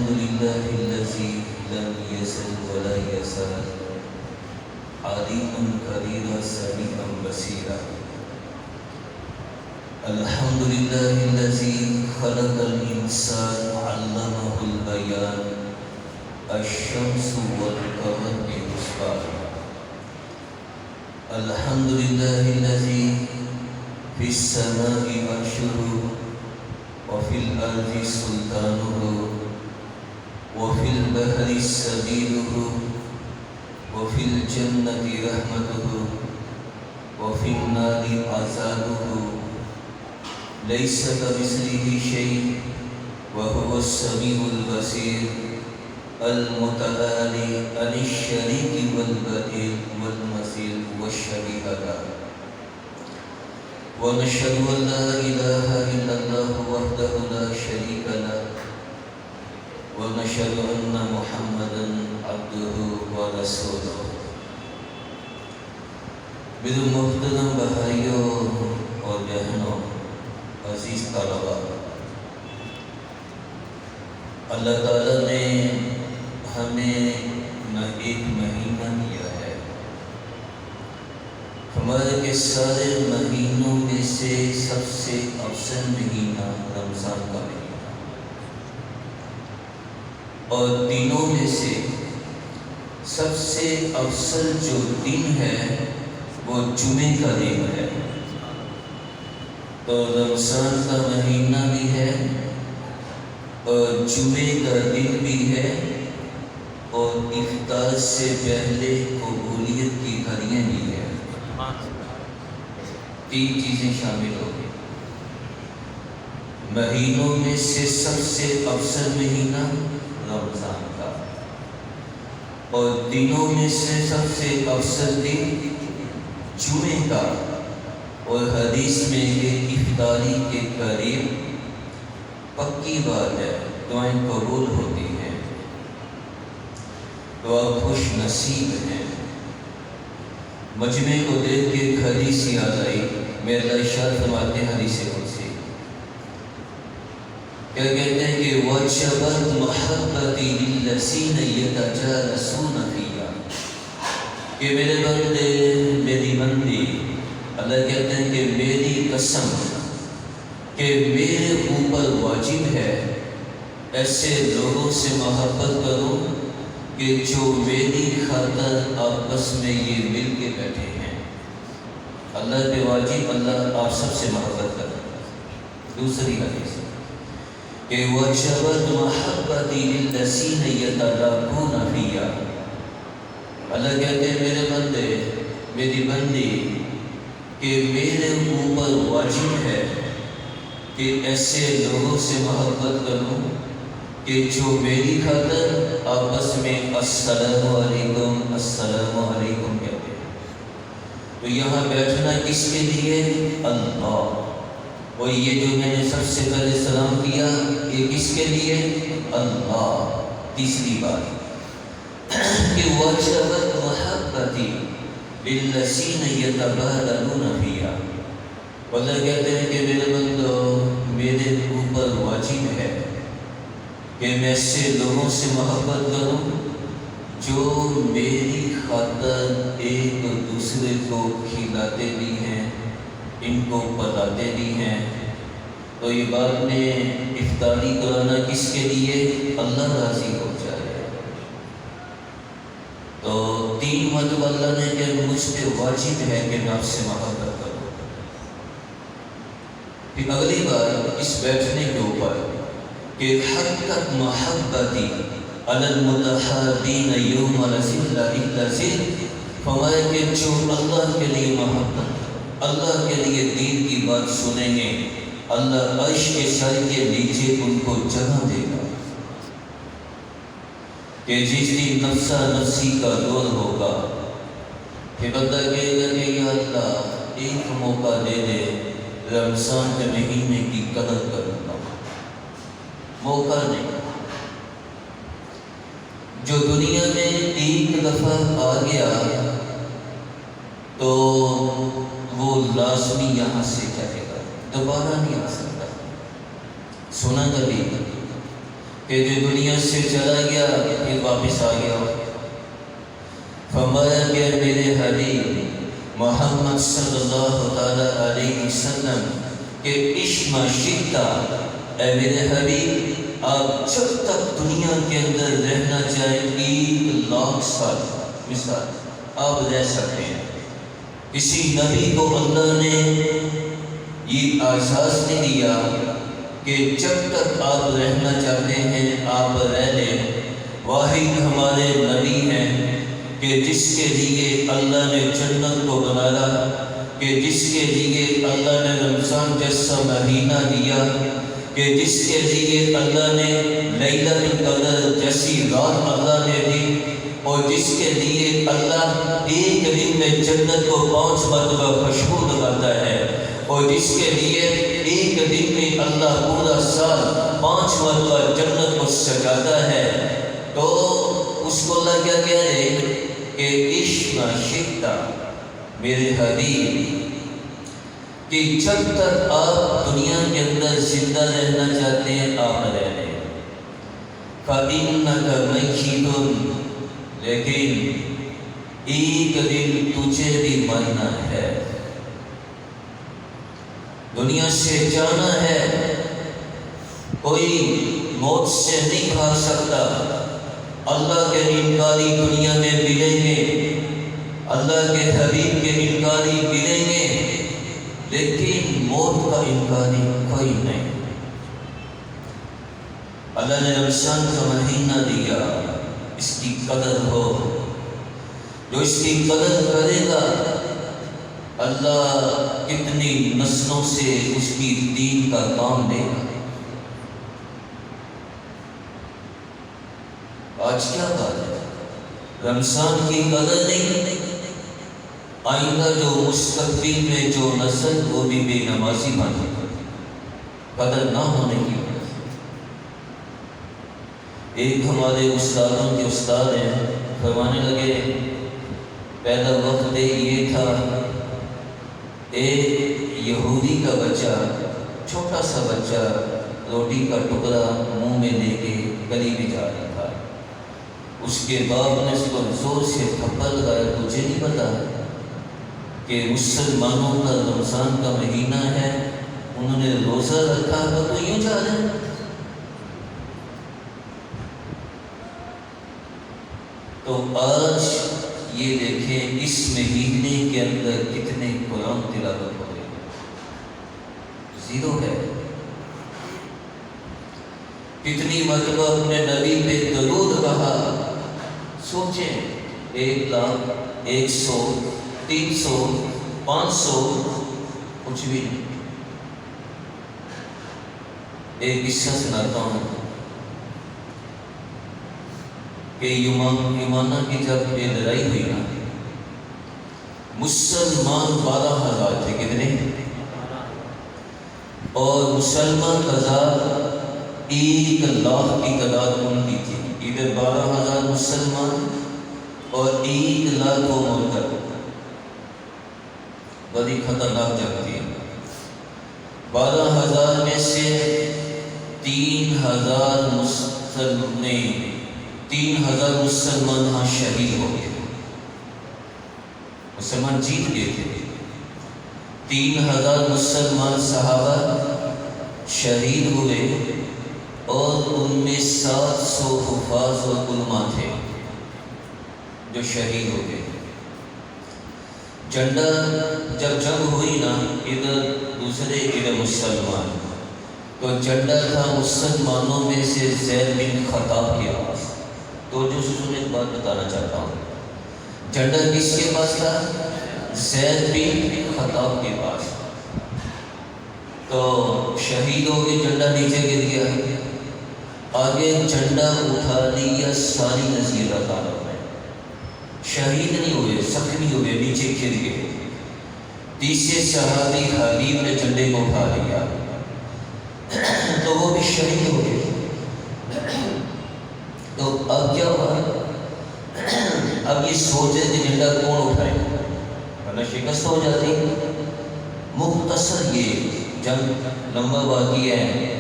الحمد لله الذي لم يزل ولا يزال عليما قديرا سميعا بصيرا. الحمد لله الذي خلق الإنسان علمه البيان الشمس والقمر بحسبان. الحمد لله الذي في السماء عرشه وفي الأرض سلطانه وفي البحر سبيله وفي الجنة رحمته وفي النار عذابه. ليس كمثله شيء وهو السميع البصير المتعالي عن الشريك والبديل والمثيل والشبيه له. ونشهد أن لا إله إلا الله وحده لا شريك له ونشهد أن محمدا عبده ورسوله. میرے محترم بھائیوں اور بہنوں، عزیز طلباء، اللہ تعالیٰ نے ہمیں ایک مہینہ دیا ہے. ہمارے کے سارے مہینوں میں سے سب سے افضل مہینہ رمضان کا مہینہ، اور دنوں میں سے سب سے افضل جو دن ہے وہ جمعے کا دن ہے. تو رمضان کا مہینہ بھی ہے اور جمعے کا دن بھی ہے اور افطار سے پہلے قبولیت کی گھڑیاں بھی ہے. تین چیزیں شامل ہو گئی. مہینوں میں سے سب سے افضل مہینہ رمضان کا، اور دنوں میں سے سب سے افضل دن جمعے کا. اور حدیث میں یہ افطاری کے قریب پکی بات ہے، دعائیں قبول ہوتی ہیں. تو آپ خوش نصیب ہیں. مجمع کو دیکھ کے ایک حدیث یاد آئی. میرے ارشاد فرماتے ہیں حدیث قدسی، کیا کہتے ہیں کہ وَجَبَتْ مَحَبَّتِي لِلَّذِينَ يَتَجَالَسُونَ فِيهَا، کہ میرے بندے میری بندی، اللہ کہتے ہیں کہ میری قسم کہ میرے اوپر واجب ہے ایسے لوگوں سے محبت کرو کہ جو میری خاطر آپس میں یہ مل کے بیٹھے ہیں. اللہ پہ واجب، اللہ آپ سب سے محبت کرے. دوسری حدیث کہ وَجَبَتْ مَحَبَّتِي لِلَّذِينَ يَتَلَاقُونَ فِيهَا، اللہ کہتے ہیں میرے بندے میری بندی کہ میرے اوپر واجب ہے کہ ایسے لوگوں سے محبت کروں کہ جو میری خاطر آپس میں السلام علیکم السلام علیکم کہتے ہیں. تو یہاں بیٹھنا کس کے لیے؟ اللہ. اور یہ جو میں نے سب سے پہلے سلام کیا یہ کس کے لیے؟ اللہ. تیسری بات کہ وَجَبَتْ مَحَبَّتِي لِلَّذِينَ يَتَبَادَلُونَ فِيهَا، اللہ کہتے ہیں کہ میرے بندو میرے اوپر واجب ہے کہ میں ایسے لوگوں سے محبت کروں جو میری خاطر ایک دوسرے کو کھلاتے بھی ہیں، ان کو بتاتے بھی ہیں. تو یہ بات میں افطاری کرانا کس کے لیے؟ اللہ راضی ہو جائے. تو تین مرتبہ اللہ نے کہ مجھ پہ واجب ہے کہ میں آپ سے محبت کروں. پھر اگلی بار اس بیٹھنے کے اوپر کہ حقت محبتی علی المتحابین یوم لا ظل الا ظل، فرمایا کہ جو اللہ کے لیے محبت، اللہ کے لیے دین کی بات سنیں گے، اللہ عرش کے سائے کے نیچے ان کو جگہ دے گا. کہ جس دن نفسا نفسی کا دور ہوگا کہ بندہ کہے گا کہ یا اللہ ایک موقع دے دے، رمضان کے مہینے کی قدر کروں گا. موقع نہیں. جو دنیا میں ایک دفعہ آ گیا تو وہ لازمی یہاں سے جائے گا، دوبارہ نہیں آ سکتا. سنا کبھی کہ جو دنیا سے چلا گیا پھر واپس آ گیا. فرمایا کہ میرے حبیب محمد صلی اللہ تعالیٰ علیہ وسلم کہ عشما شدہ، اے میرے حبیب آپ جب تک دنیا کے اندر رہنا چاہیں 1,00,000 سال مثال آپ رہ سکتے ہیں. کسی نبی کو اللہ نے یہ اعزاز نہیں دیا کہ جب تک آپ رہنا چاہتے ہیں آپ رہ لیں. واحد ہمارے نبی ہیں کہ جس کے لیے اللہ نے جنت کو بنایا، کہ جس کے لیے اللہ نے رمضان جیسا مہینہ دیا، کہ جس کے لیے اللہ نے لیلۃ القدر جیسی رات اللہ نے دی، اور جس کے لیے اللہ ایک دن میں جنت کو 5 مرتبہ خوشبو لگاتا ہے، اور جس کے لیے ایک دن میں اللہ پورا سال 5 مرتبہ جنت کو سجاتا ہے. تو اس کو اللہ کیا کہہ رہے کہ عشما شدہ میرے حبیب کہ جب تک آپ دنیا کے اندر زندہ رہنا چاہتے ہیں آپ رہ لیں. فَإِنَّكَ مَيِّتٌ، لیکن ایک دن تجھے بھی مرنا ہے، دنیا سے جانا ہے. کوئی موت سے نہیں بھاگ سکتا. اللہ کے انکاری دنیا میں ملیں گے، اللہ کے حبیب کے انکاری ملیں گے، لیکن موت کا انکاری کوئی نہیں. اللہ نے رمضان کا مہینہ دیا، اس کی قدر ہو. جو اس کی قدر کرے گا اللہ کتنی نسلوں سے اس کی دین کا کام دے گا. آج کیا بات ہے، رمضان کی قدر نہیں. آئندہ جو مستقبل میں جو نسل وہ بھی بے نمازی بنے، قدر نہ ہونے کی وجہ سے. ایک ہمارے استادوں کے استاد ہیں، فرمانے لگے پہلا وقت یہ تھا، ایک یہودی کا بچہ، چھوٹا سا بچہ روٹی کا ٹکڑا منہ میں لے کے گلی میں جا رہا تھا. اس کے باپ نے اس کو زور سے تھپڑ لگایا، تجھے نہیں پتا کہ مسلمانوں کا رمضان کا مہینہ ہے، انہوں نے روزہ رکھا تو یوں جا رہے ہیں. تو آج یہ دیکھیں اس مہینے کے اندر کتنے قرآن تلاوت ہو رہے ہیں، زیرو ہے. کتنی مرتبہ اپنے نبی پہ درود کہا. سوچیں 1,00,000 100 300 500 کچھ بھی نہیں. ایک قصہ سناتا ہوں کہ یمانہ کی جب یہ لڑائی ہوئی نا، مسلمان 12,000 تھے. کتنے؟ اور مسلمان آزاد 1,00,000 کی تعداد ان کی تھی. ادھر 12,000 مسلمان اور 1,00,000 کو مرتد. بڑی خطرناک جنگ تھی. 12,000 میں سے 3,000 مسلمان ہاں شہید ہو گئے. مسلمان جیت گئے تھے. 3,000 مسلمان صحابہ شہید ہوئے، اور ان میں 700 حفاظ و علماء تھے جو شہید ہو گئے. جھنڈا جب جنگ ہوئی نا، ادھر دوسرے ادھر مسلمان، تو جھنڈا تھا مسلمانوں میں سے زید بن خطاب کے پاس. تو جو سنیں ایک بات بتانا چاہتا ہوں، جھنڈا کس کے پاس تھا؟ زید بن خطاب کے پاس. تو شہید ہو کے جھنڈا نیچے گر گیا. آگے جھنڈا اٹھا لیا ساری نصیرت عالم میں. شہید نہیں ہوئے، زخمی ہوئے، نیچے گر گئے. تیسرے صحابی حبیب نے جھنڈے کو اٹھا لیا تو وہ بھی شہید ہو گئے. تو اب کیا ہوا؟ اب یہ سوچے کہ جھنڈا کون اٹھائے، ورنہ شکست ہو جاتی. مختصر یہ جنگ لمبا واقعہ ہے.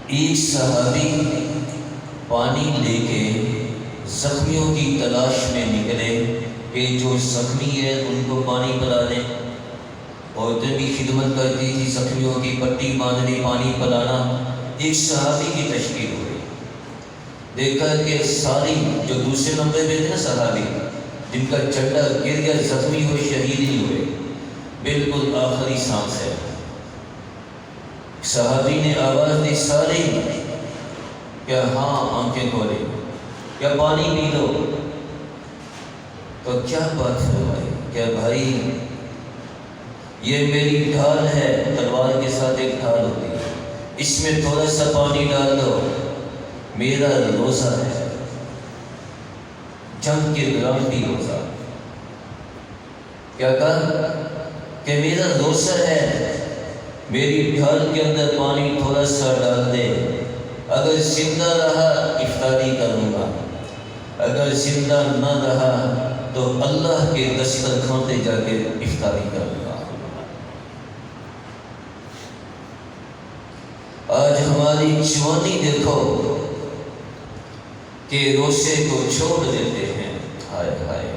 ایک صحابی پانی لے کے زخمیوں کی تلاش میں نکلے کہ جو زخمی ہے ان کو پانی پلا دیں. عورتیں بھی خدمت کرتی تھی، زخمیوں کی پٹی باندھنی، پانی پلانا. ایک صحابی کی تشکیل ہوئی. دیکھا کہ ساری جو دوسرے نمبر پہ تھے نا صحابی، جن کا چڈا گر گیا، زخمی ہوئے، شہید نہیں ہوئے، بالکل آخری سانس ہے. صحابی نے آواز دی سارے کیا ہاں آنکھیں کھولے، کیا پانی پی لو. تو کیا بات فرمائی کہ بھائی یہ میری ڈھال ہے، تلوار کے ساتھ ایک ڈھال ہوتی ہے، اس میں تھوڑا سا پانی ڈال دو، میرا روزہ ہے، جنگ کے دوران بھی روزہ. کیا کہا کہ میرا روزہ ہے، میری ڈھال کے اندر پانی تھوڑا سا ڈال دے، اگر زندہ رہا افطاری کروں گا، اگر زندہ نہ رہا تو اللہ کے دسترخوان پہ جا کے افطاری کروں گا. آج ہماری جوانی دیکھو کہ روزے کو چھوڑ دیتے ہیں. ہائے ہائے،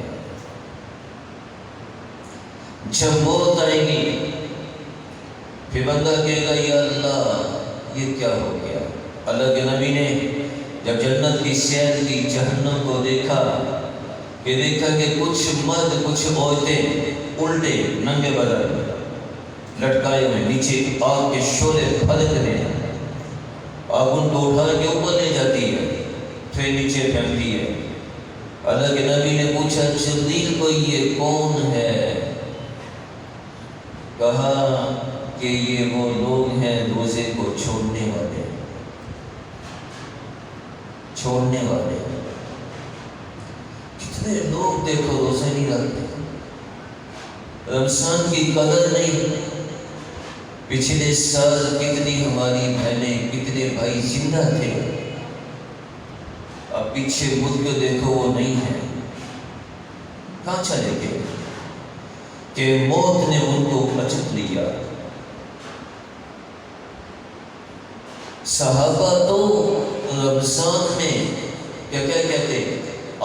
جب موت آئے گی پھر بندہ کہے گا یا اللہ یہ کیا ہو گیا. اللہ کے نبی نے جب جنت کی سیر کی، جہنم کو دیکھا کہ کچھ مرد کچھ عورتیں الٹے ننگے بدن لٹکائے ہوئے، نیچے آگ کے شعلے بھڑک رہے ہیں. آگ ان کو اٹھا کے اوپر لے جاتی ہے، پھر نیچے پھینکتی ہے. اللہ کے نبی نے پوچھا جبریل کو یہ کون ہے؟ کہا کہ یہ وہ لوگ ہیں روزے کو چھوڑنے والے. کتنے لوگ دیکھو روزے نہیں رکھتے، رمضان کی قدر نہیں. پچھلے سال کتنی ہماری بہنیں، کتنے بھائی زندہ تھے، اب پیچھے ملک دیکھو وہ نہیں ہے. کہاں چلے گئے کہ موت نے ان کو بچت لیا. صحابہ تو رمضان میں کیا کہتے،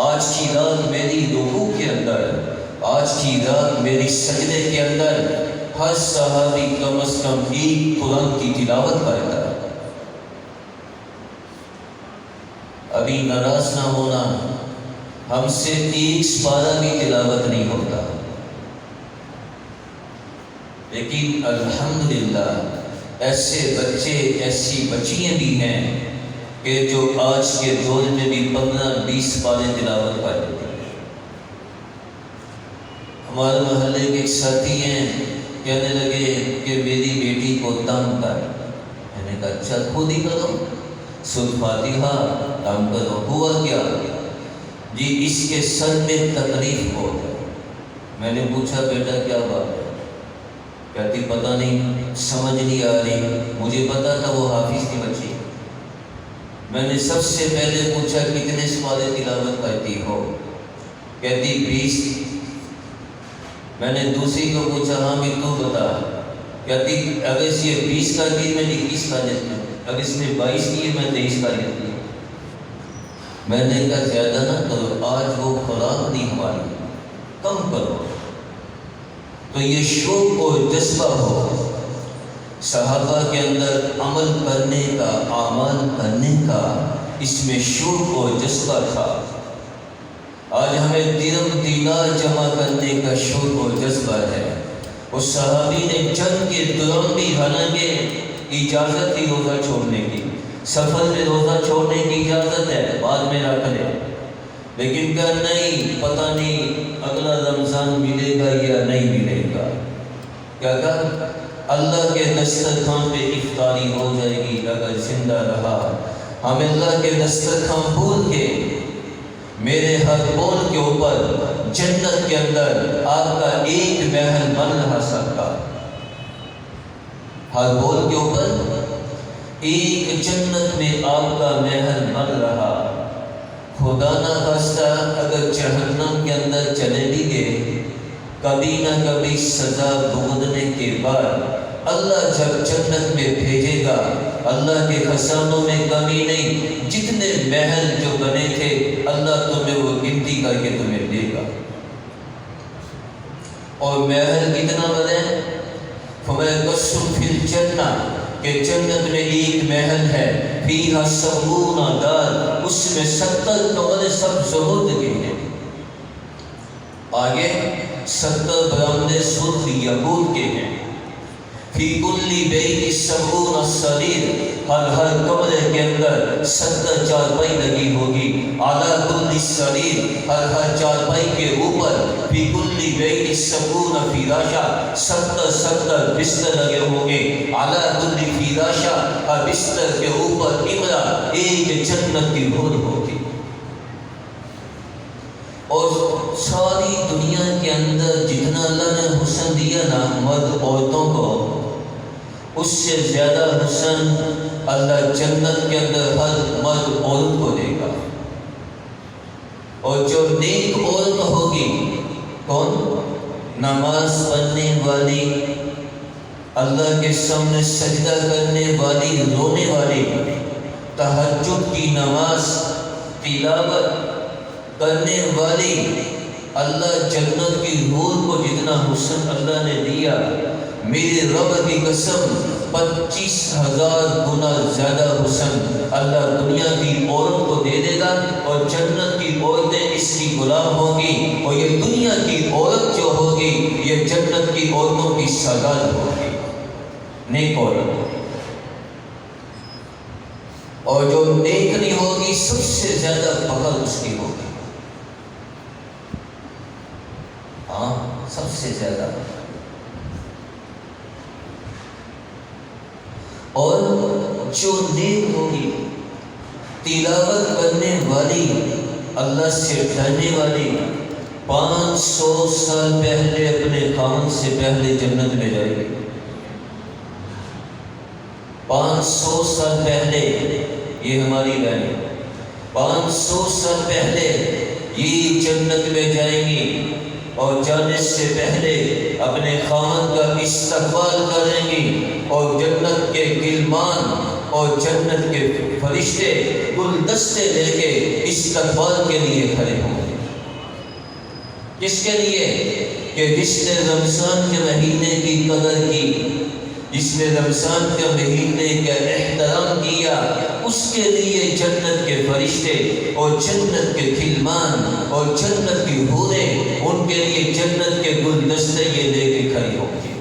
آج کی رات میری رکوع کے اندر، آج کی رات میری سجدے کے اندر ہر صحابی کم از کم ایک قرآن کی تلاوت کرتا ہے. ابھی ناراض نہ ہونا، ہم سے ایک سپارہ بھی تلاوت نہیں ہوتا، لیکن الحمدللہ ایسے بچے، ایسی بچیاں بھی ہیں کہ جو آج کے دور میں بھی 15-20 پارے تلاوت کر دیتے ہیں. ہمارے محلے کے ایک ساتھی ہیں، کہنے لگے کہ میری بیٹی کو تنگ کر. میں نے کہا اچھا خود ہی کرو، سورۃ فاتحہ تنگ کرو. ہوا کیا جی؟ اس کے سر میں تکلیف ہو گئی. میں نے پوچھا بیٹا کیا بات ہے؟ کہتی پتہ نہیں، سمجھ نہیں آ رہی. مجھے پتا تھا وہ حافظ کی بچی. میں نے سب سے پہلے پوچھا کتنے سپارے تلاوت کرتی ہو؟ کہتی 20. میں نے دوسری کو پوچھا ہاں بھی تو بتا. کہتی اگر اس یہ 20 کا دی میں 21 کا دیتی ہوں، اگر اس نے 22 کی میں 23 کا دیتی ہوں. میں نے کہا زیادہ نہ کرو، آج وہ خوراک نہیں ہماری، کم کرو. تو یہ شوق اور جذبہ ہو صحابہ کے اندر، عمل کرنے کا، اعمال کرنے کا، اس میں شوق اور جذبہ تھا. آج ہمیں درہم دینار جمع کرنے کا شوق اور جذبہ ہے. اس صحابی نے جنگ کے دوران بھی، حالانکہ اجازت تھی روزہ چھوڑنے کی، سفر میں روزہ چھوڑنے کی اجازت ہے، بعد میں رکھ لے، لیکن کہا نہیں، پتہ نہیں اگلا رمضان ملے گا یا نہیں ملے گا. کیا کہا؟ اللہ کے دسترخوان پہ افطاری ہو جائے گی اگر زندہ رہا. ہم اللہ کے دسترخوان بھول کے میرے ہر بول کے اوپر جنت کے اندر آپ کا ایک محل بن رہا سکتا. ہر بول کے اوپر ایک جنت میں آپ کا محل بن رہا. خدا نہ خواستہ اگر جہنم کے اندر چلے بھی گئے، کبھی نہ کبھی سزا بھگتنے کے بعد اللہ جب جنت میں بھیجے گا اللہ کے خزانوں میں کمی نہیں، جتنے محل جو بنے تھے اللہ تمہیں وہ گنتی کر کے تمہیں دے گا۔ اور محل کتنا بنے؟ فَمَا قَصٌ فِي الْجَنَّةِ کہ جنت میں ایک محل ہے، فِيهَا سَبْعُونَ دَارٌ اس میں 70 کمرے سب زہد کے ہیں، آگے 70 برآمدے سرخ یاقوت کے ہیں، فی کل بیت 70 سریر ہر کمرے کے اندر 70 چارپائی لگی ہوگی، اعلیٰ کل سریر ہر چارپائی کے اوپر، فی کل بیت 70 فراشا 70 بستر لگے ہوں گے، اعلیٰ کل فراشا ہر بستر کے اوپر امرا ایک جنت کی حور ہوگی۔ اور ساری دنیا کے اندر جتنا اللہ نے حسن دیا نا مرد عورتوں کو، اس سے زیادہ حسن اللہ جنت کے اندر ہر مرد عورت کو دے گا۔ اور جو نیک عورت ہوگی کون؟ نماز پڑھنے والی، اللہ کے سامنے سجدہ کرنے والی، رونے والی، تہجد کی نماز تلاوت کرنے والی، اللہ جنت کی حور کو جتنا حسن اللہ نے دیا، میرے رب کی قسم 25,000 گنا زیادہ حسن اللہ دنیا کی عورت کو دے دے گا، اور جنت کی عورتیں اس کی غلام ہوگی، اور یہ دنیا کی عورت جو ہوگی یہ جنت کی عورتوں کی سردار ہوگی، نیک عورت۔ اور جو نیک نہیں ہوگی سب سے زیادہ فخر اس کی ہوگی، ہاں سب سے زیادہ۔ اور جو نیک ہوگی، تلاوت کرنے والی، اللہ سے ڈرنے والی، 500 سال پہلے اپنے خاوند سے پہلے جنت میں جائے گی۔ 500 سال پہلے، یہ ہماری رائے، 500 سال پہلے یہ جنت میں جائیں گی، اور جانے سے پہلے اپنے خاوند کا استقبال کریں گی، اور جنت کے غلمان اور جنت کے فرشتے گلدستے لے کے استقبال کے لیے کھڑے ہوں گے۔ کس کے لیے؟ کہ جس نے رمضان کے مہینے کی قدر کی، جس نے رمضان کے مہینے کا احترام کیا، اس کے لیے جنت کے فرشتے اور جنت کے غلمان اور جنت کی حوریں ان کے لیے جنت کے گلدستے یہ لے کے کھڑی ہوں گی۔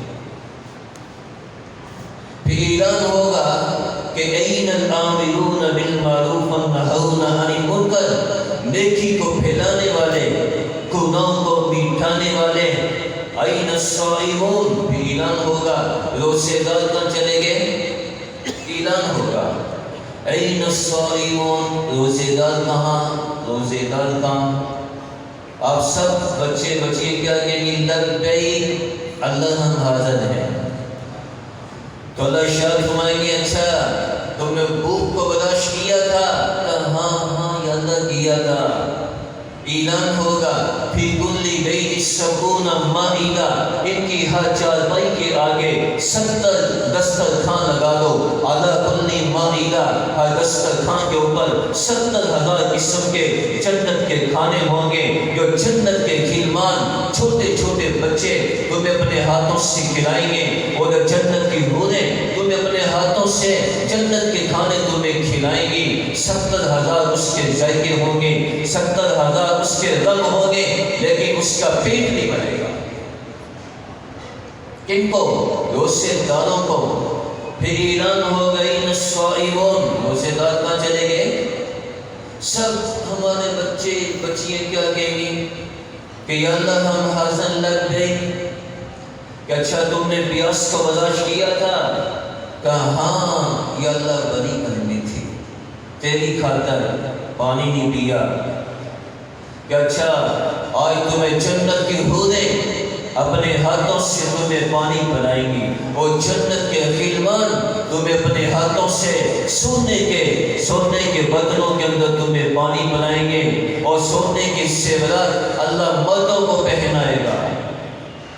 پھر اعلان ہوگا کہ این العاملون بالمعروف والنہون عن المنکر، نیکی کو پھیلانے والے، گناہوں کو مٹانے والے، این الصائمون، پھر اعلان ہوگا روزے دار کہاں چلے گئے؟ اعلان ہوگا این الصائمون، روزے دار کہاں؟ روزے دار کہاں؟ آپ سب بچے بچے کیا کہیں گے؟ لبیک اللہ ہم حاضر ہیں۔ تو اللہ ارشاد فرمائیں گے اچھا تم نے بھوک کو برداشت کیا تھا؟ ہاں یا اللہ کیا تھا۔ اعلان ہوگا فی کل بیت 70 مائدہ، ان کی ہر چارپائی کے آگے 70 دسترخوان لگا دو، اعلیٰ کل مائدہ، ہر دسترخوان کے اوپر 70,000 قسم کے جنت کے کھانے ہوں گے، جو جنت کے غلمان چھوٹے چھوٹے بچے تمہیں اپنے ہاتھوں سے کھلائیں گے، اور جنت کی حوریں تمہیں اپنے ہاتھوں سے جنت کے کھانے تمہیں کھلائیں گی۔ 70,000 اس کے ذائقے ہوں گے، 70,000 اس کے رنگ ہوں گے، لیکن اس کا پیٹ نہیں بنے گا۔ کن کو؟ روزے داروں کو۔ پھر اعلان ہو گئی الصائمون، روزے دار کہاں چلے گئے؟ سب ہمارے بچے بچیاں کیا کہیں گی کہ یا اللہ ہم حاضر لگ گئے، کہ اچھا تم نے پیاس کو برداشت کیا تھا؟ کہا ہاں یا اللہ بڑی گرمی تھی، تیری خاطر پانی نہیں پیا۔ کہ اچھا آج تمہیں جنت کی حوریں اپنے ہاتھوں سے تمہیں پانی پلائیں گی، اور جنت کے غلمان تمہیں اپنے ہاتھوں سے سونے کے برتنوں کے اندر تمہیں پانی پلائیں گے، اور سونے کے زیورات اللہ مردوں کو پہنائے گا،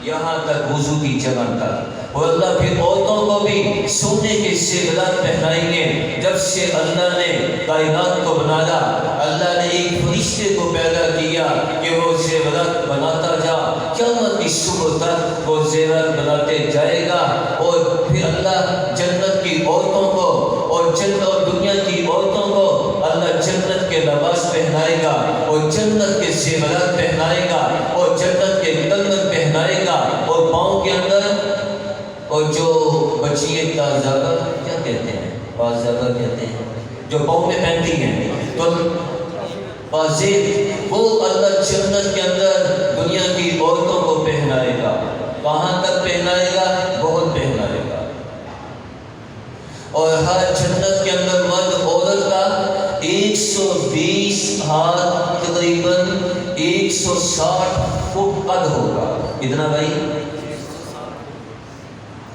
یہاں تک وضو کی جگہ تک۔ اور اللہ پھر عورتوں کو بھی سونے کے زیورات پہنائیں گے۔ جب سے اللہ نے کائنات کو بنایا، اللہ نے ایک فرشتے کو پیدا کیا کہ وہ زیورات بناتا جا، قیامت کی صبح تک وہ زیورات بناتے جائے گا۔ اور پھر اللہ جنت کی عورتوں کو اور جنت اور دنیا کی عورتوں کو اللہ جنت کے لباس پہنائے گا اور جنت کے زیورات پہنائے گا اور جنت کے کنگن پہنائے گا، اور پاؤں کے اندر اور جو بچیے تازابہ کیا کہتے ہیں، پازابہ کہتے ہیں، جو پاؤں میں پہنتی ہیں، تو پازیب، وہ اللہ جنت کے اندر دنیا کی عورتوں کو پہنائے گا۔ کہاں تک پہنائے گا؟ بہت پہنائے گا۔ اور ہر جنت کے اندر مرد عورت کا 120 ہاتھ، تقریباً 160 فٹ قد ہوگا۔ کتنا بھائی؟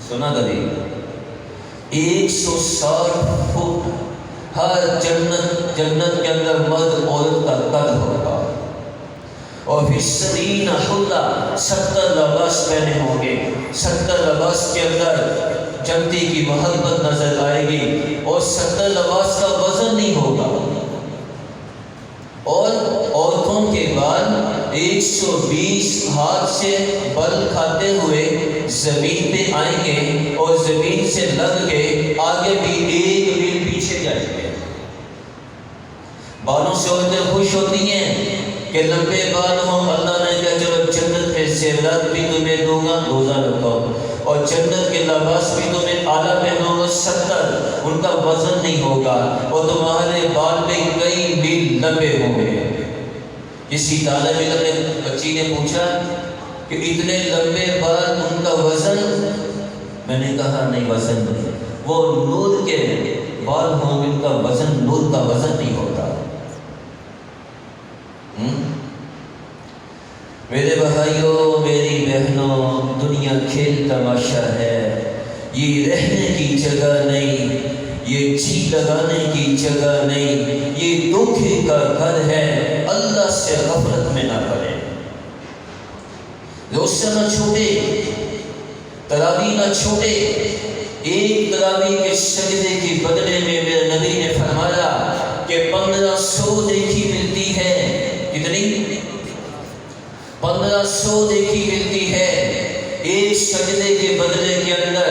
سنا کبھی؟ 160 فٹ ہر جنت کے اندر مرد عورت کا قد ہوگا۔ اور پھر 70 حلہ، 70 لباس پہنے ہوں گے۔ 70 لباس کے اندر جنتی کی محبت نظر آئے گی، اور 70 لباس کا وزن نہیں ہوگا۔ اور عورتوں کے بال 120 ہاتھ سے بل کھاتے ہوئے زمین پہ آئیں گے، اور زمین سے لگ کے آگے بھی 1 میل پیچھے جائیں گے۔ بالوں سے عورتیں خوش ہوتی ہیں کہ لمبے بال ہوں۔ اللہ نے کہا چلو جنت کے زیورات بھی تمہیں دوں گا، روزہ رکھو، اور جنت کے لباس بھی تمہیں اعلیٰ پہنوں گا، 70 ان کا وزن نہیں ہوگا، اور تمہارے بال بھی کئی میل لمبے ہوں گے۔ کسی طالب علم نے بچی نے پوچھا کہ اتنے لمبے بال ان کا وزن؟ میں نے کہا نہیں، وزن نہیں، وہ نور کے بال ہوں، ان کا وزن نور کا وزن نہیں ہوتا۔ میرے بھائیوں، میری بہنوں، دنیا کھیل تماشا ہے، یہ رہنے کی جگہ نہیں، یہ جی لگانے کی جگہ نہیں، یہ دھوکے کا گھر ہے۔ اللہ سے غفلت میں نہ کریں، روزہ نہ چھوٹے، تراویح نہ چھوٹے۔ ایک تراویح کے سجدے کے بدلے میں میرے نبی نے فرمایا کہ 1500 نیکی ملتی ہے۔ کتنی؟ 1500 نیکی ملتی ہے ایک سجدے کے بدلے کے اندر۔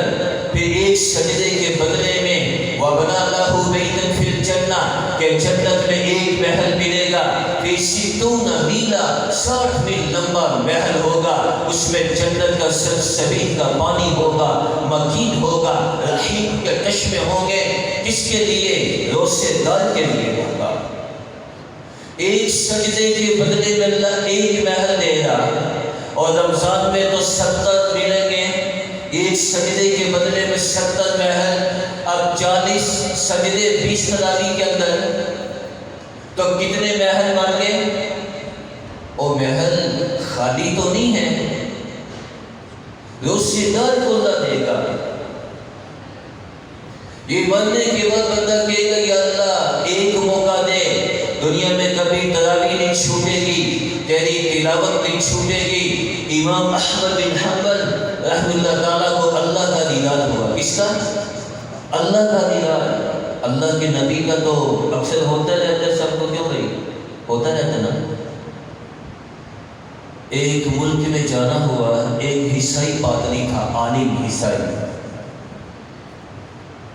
پھر ایک سجدے کے بدلے میں وَبَنَا لَهُ بَيْتًا فِي الْجَنَّةِ، کہ جنت میں ایک محل ملے گا، پھر 60 میلا، 60 میل لمبا محل ہوگا، اس میں جنت کا سلسبیل کا پانی ہوگا، مکین ہوگا، رحیق کے چشمے ہوں گے۔ کس کے لیے؟ روزے دار کے لیے ہوگا۔ ایک سجدے کے بدلے میں اللہ ایک محل دے گا، اور رمضان میں تو 70 ملیں گے، ایک سجدے کے بدلے میں 70 محل۔ اب 40 سجدے 20 تراویح کے اندر، تو کتنے محل مان گے؟ وہ محل خالی تو نہیں ہے، روزے دار کو اللہ دے گا۔ یہ مرنے کے بعد بندہ کہے گا یا اللہ ایک موقع دے، دنیا میں کبھی تراویح نہیں چھوٹے گی، تیری تلاوت نہیں چھوٹے گی۔ امام احمد بن حنبل رحمہ اللہ تعالیٰ کو اللہ کا دیدار ہوا۔ کس کا؟ اللہ کا دیدار۔ اللہ کے نبی کا تو اکثر ہوتا رہتا ہے، سب کو کیوں بھائی ہوتا رہتا نا۔ ایک ملک میں جانا ہوا، ایک عیسائی پادری تھا، عالم عیسائی،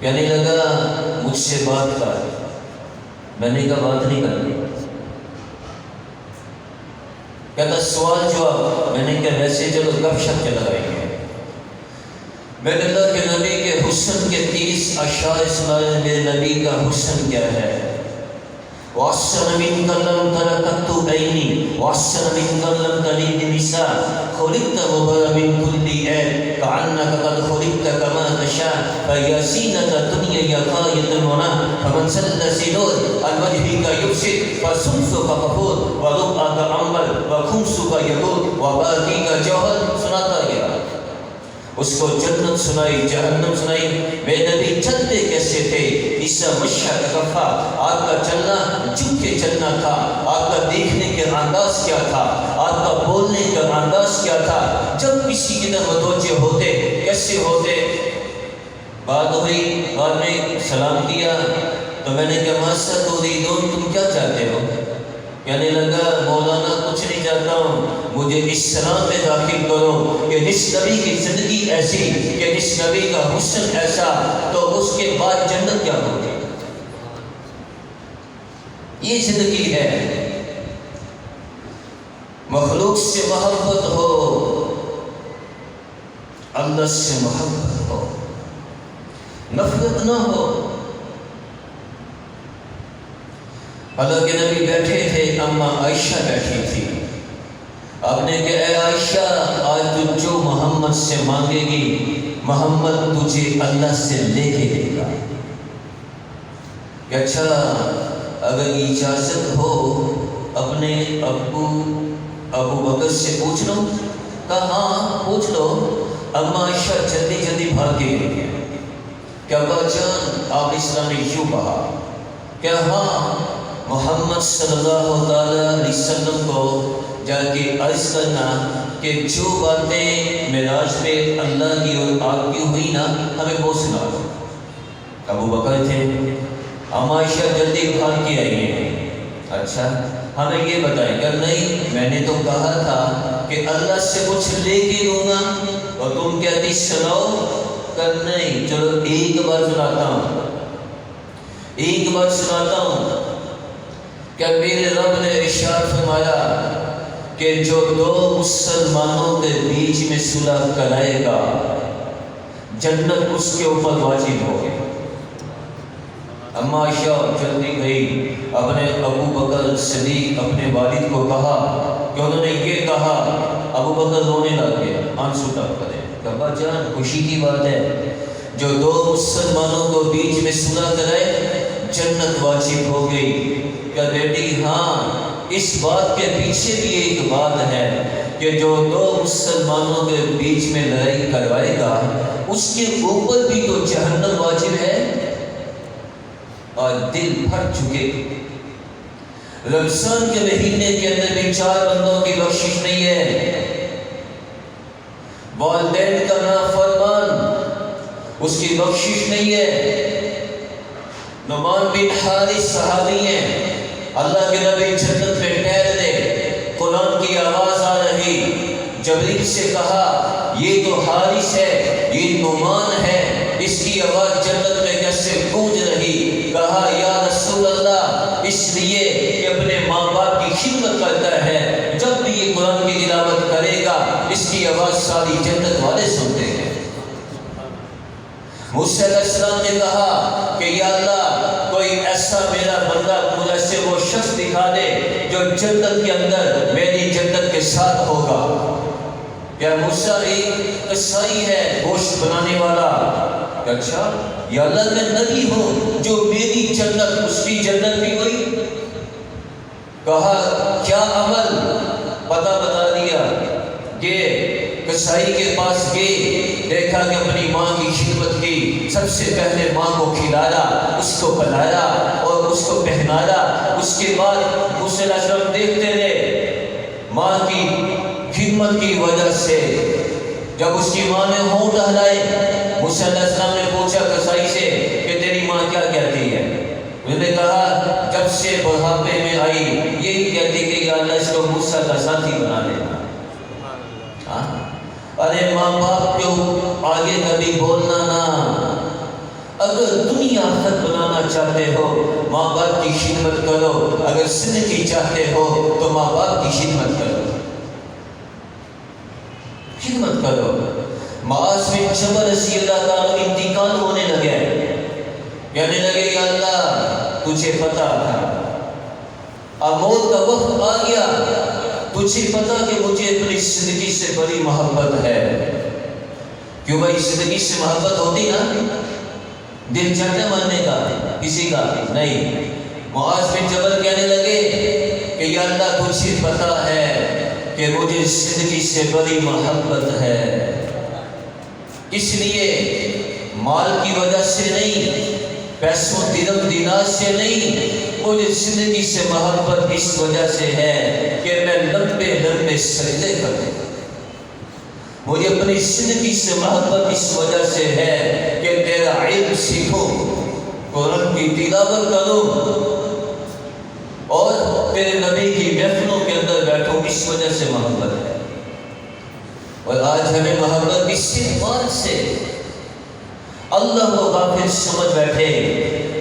کہنے لگا مجھ سے بات کر۔ میں نے کہا بات نہیں کرنی۔ کہتا سوال جواب۔ میں نے کہا ویسے چلو گپ شپ چلائیں گے۔ میں نے اللہ کے نبی کے حسن کے 30 اشعار سنائے۔ میرے نبی کا حسن کیا ہے؟ وَأَحْسَنَ مِنْكَ لَمْ تَرَ قَطُّ عَيْنِي وَأَحْسَنَ مِنْكَ لَمْ تَلِدْ نِسَاءٌ خُلِقْتَ مُبَرَّأً مِنْ كُلِّ عَيْبٍ كَأَنَّكَ قَدْ خُلِقْتَ كَمَا تَشَاءُ فَيَا زِينَةَ الدُّنْيَا يَا غَايَةَ الْمُنَى فَمَنْ سَلَّ سِنُورَ عَنْ وَجْهِكَ يُفْسِدُ فَصُمْتُكَ غَفُورٌ وَرُؤْيَاكَ عَمَّرٌ وَخُمْسُكَ يَبُورُ وَبَاقِيكَ جَوْهَرٌ۔ سناتا گیا، اس کو جنت سنائی، جہنم سنائی۔ میرے نبی چلتے کیسے تھے؟ ایسا مشہ کفا، آپ کا چلنا جھک کے چلنا تھا، آپ کا دیکھنے کے انداز کیا تھا، آپ کا بولنے کا انداز کیا تھا، جب کسی کی طرف متوجہ ہوتے کیسے ہوتے؟ بات ہوئی، بعد میں سلام کیا تو میں نے کہا ماسا تريدون، تم کیا چاہتے ہو؟ کہنے لگا مولانا کچھ نہیں چاہتا ہوں، مجھے اسلام میں داخل کرو کہ جس نبی کی زندگی ایسی، کہ جس نبی کا حسن ایسا، تو اس کے بعد جنت کیا ہوگی؟ یہ زندگی ہے۔ مخلوق سے محبت ہو، اللہ سے محبت ہو، نفرت نہ ہو۔ اللہ کے نبی بیٹھے تھے، اما عائشہ بیٹھی تھی، آپ نے کہا اے عائشہ آج تو جو محمد سے مانگے گی محمد تجھے اللہ سے لے کے دے گا۔ کہ اچھا اگر اجازت ہو اپنے ابو بکر سے پوچھ لو؟ کہا ہاں پوچھ لو۔ اما عائشہ جلدی جلدی بھاگ کے گئی کہ ابا جان آپ اسلام نے یوں کہا کہ ہاں محمد صلی اللہ علیہ وسلم کو جا کے عرض کرنا کہ جو باتیں معراج پہ اللہ کی اور آپ کی ہوئی نا ہمیں وہ سنا دو۔ ابو بکر تھے، اما عائشہ جلدی بھاگ کے آئی ہیں، اچھا ہمیں یہ بتائیں کہ نہیں میں نے تو کہا تھا کہ اللہ سے کچھ لے کے دوں گا اور تم کہتی سناؤ، کہ نہیں چلو ایک بار سناتا ہوں، ایک بار سناتا ہوں کہ میرے رب نے ارشاد فرمایا کہ جو دو مسلمانوں کے بیچ میں صلح کرائے گا جنت اس کے اوپر واجب ہوگی۔ اما عائشہ جلدی گئی، اپنے ابو بکر صدیق اپنے والد کو کہا کہ انہوں نے یہ کہا۔ ابو بکر رونے لگ گئے، آنسو ٹپ کرے، کہ ابا جان خوشی کی بات ہے، جو دو مسلمانوں کو بیچ میں صلح کرائے جنت واجب ہو گئی۔ کہ بیٹی ہاں اس بات کے پیچھے بھی ایک بات ہے کہ جو دو مسلمانوں کے بیچ میں لڑائی کروائے گا اس کے اوپر بھی تو جہنم واجب ہے۔ اور دل پھٹ چکے، رمضان کے مہینے کے اندر بھی 4 بندوں کی بخشش نہیں ہے، والدین کا نافرمان اس کی بخشش نہیں ہے۔ نعمان بن حارث صحابی ہیں، اللہ کے نبی جنت میں ٹہر دے، قرآن کی آواز آ رہی، جبریل سے کہا یہ تو حارث ہے، یہ نعمان ہے، اس کی آواز جنت میں کیسے گونج رہی؟ کہا یا رسول اللہ اس لیے کہ اپنے ماں باپ کی خدمت کرتا ہے، جب بھی یہ قرآن کی تلاوت کرے گا اس کی آواز ساری جنت والے سنتے ہیں۔ موسیٰ علیہ السلام نے کہا کہ یا اللہ کوئی ایسا میرا بندہ مجھے سے وہ شخص دکھا دے جو جنت کے اندر میری جنت کے ساتھ ہوگا۔ کیا موسیٰ ایک قصائی ہے گوشت بنانے والا؟ اچھا یا اللہ میں نبی ہوں جو میری جنت اس کی جنت بھی ہوئی؟ کہا کیا عمل؟ پتہ بتا دیا کہ قصائی کے پاس گئے، دیکھا کہ اپنی ماں کی خدمت کی، سب سے پہلے ماں کو کھلایا، اس کو پلایا اور اس کو پہنایا۔ اس کے بعد موسیٰ علیہ السلام دیکھتے رہے، ماں کی خدمت کی وجہ سے جب اس کی ماں نے ہونٹ ہلائے، موسیٰ علیہ السلام نے پوچھا قصائی سے کہ تیری ماں کیا کہتی ہے؟ انہوں نے کہا جب سے بڑھاپے میں آئی یہی کہتی کہ یا اللہ اس کو موسیٰ کا ساتھی بنا لینا۔ ارے ماں باپ کو آگے کبھی بولنا نہ، اگر دنیا آخرت بنانا چاہتے ہو ماں باپ کی خدمت کرو، اگر زندگی چاہتے ہو تو ماں باپ کی خدمت کرو، خدمت کرو۔ معاذ بن جبل رضی اللہ تعالیٰ انتقال ہونے لگے، کہنے لگے یا اللہ تجھے پتا تھا، اب موت کا وقت آ گیا، تجھے پتا کہ مجھے اپنی زندگی سے بڑی محبت ہے۔ کیوں بھائی زندگی سے محبت ہوتی نا، دل چاہتا مرنے کا کسی کا نہیں۔ معاذ بن جبل کہنے لگے کہ یا اللہ تجھے پتا ہے کہ مجھے زندگی سے بڑی محبت ہے، اس لیے مال کی وجہ سے نہیں، پیسوں درم دینار سے نہیں، مجھے زندگی سے محبت اس وجہ سے ہے کہ میں لمبے لمبے سجدے کروں۔ مجھے اپنی زندگی سے محبت اس وجہ سے ہے کہ تیرا علم سیکھوں، قرآن کی تلاوت کروں اور تیرے نبی کی محفلوں کے اندر بیٹھوں، اس وجہ سے محبت ہے۔ اور آج ہمیں محبت اس بات سے اللہ کو غافل سمجھ بیٹھے۔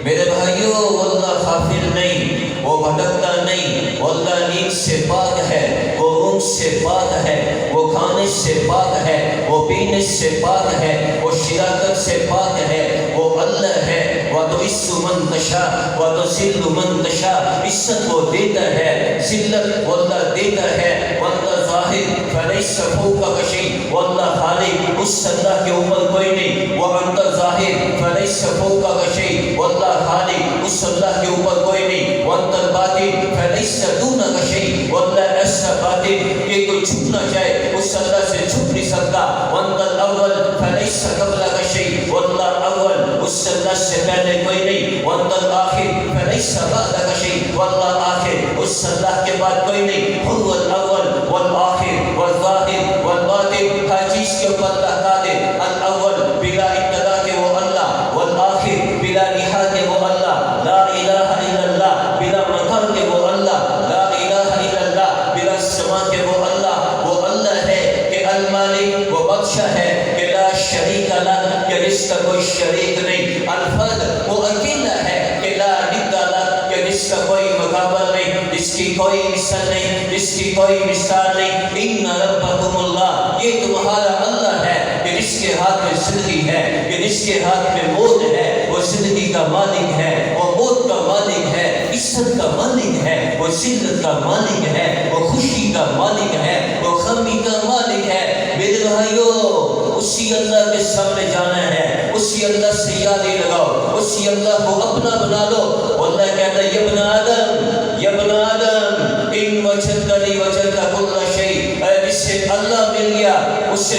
میرے بھائیوں، واللہ غافل نہیں، وہ بھٹکتا نہیں، واللہ نیند سے پاک ہے، وہ اونگ سے پاک ہے، وہ کھانے سے پاک ہے، وہ پینے سے پاک ہے، وہ شراکت سے پاک ہے، وہ اللہ ہے۔ وَتُعِزُّ مَن تَشَاءُ وَتُذِلُّ مَن تَشَاءُ، عزت وہ دیتا ہے، ذلت واللہ دیتا ہے۔ وَأَنتَ ظَاهِرٌ فَلَيْسَ فَوْقَكَ شَيْءٌ، واللہ خالق، اس اللہ کے اوپر کوئی نہیں۔ وَأَنتَ ظَاهِرٌ فَلَيْسَ فَوْقَكَ شَيْءٌ، واللہ خالق، اس اللہ کے اوپر کوئی نہیں۔ وَأَنتَ الْبَاطِنُ فَلَيْسَ دُونَكَ شَيْءٌ، واللہ ایسا باطن کہ کوئی چھپ نہ جائے، اس اللہ سے چھپ نہیں سکتا۔ وَأَنتَ الْأَوَّلُ فَلَيْسَ قَبْلَكَ شَيْءٌ، واللہ اول، اس اللہ سے پہلے کوئی نہیں۔ وَأَنتَ الْآخِرُ فَلَيْسَ بَعْدَكَ شَيْءٌ، واللہ آخر، اس اللہ کے بعد کوئی نہیں۔ هُوَ الْأَوَّلُ وَالْآخِرُ وَالظَّاهِرُ وَالْبَاطِنُ، ہر چیز کے اوپر اللہ قادر۔ الاول بلا ابتدا کے وہ اللہ، والآخر بلا نہایت کے وہ اللہ، لا الہ الا اللہ بلا مقام کے وہ اللہ، لا الہ الا اللہ بلا سما کے وہ اللہ۔ وہ اللہ ہے کہ المالک، وہ بادشاہ ہے کہ لا شریک لہ، کہ جس کا کوئی شریک نہیں۔ الفرد، وہ اکیلا ہے کہ لا ند لہ، کہ جس کا کوئی مقابل نہیں، جس کی کوئی مثال نہیں، جس کی کوئی مثال نہیں۔ ان ربکم اللہ، یہ تمہارا اللہ ہے کہ جس کے ہاتھ میں زندگی ہے، کہ جس کے ہاتھ میں موت ہے، وہ زندگی کا مالک ہے، وہ موت کا مالک ہے، عزت کا مالک ہے، وہ ذلت کا مالک ہے، وہ خوشی کا مالک ہے، وہ غمی کا مالک ہے۔ میرے بھائیوں، اسی اللہ کے سامنے جانا ہے، اسی اللہ سے یادیں لگاؤ، اسی اللہ کو اپنا بنا لو۔ اللہ کہتا ہے، یا ابن آدم، یا ابن آدم، ان وجدتنی وجدت کل شیء، اے جس سے اللہ مل گیا اس سے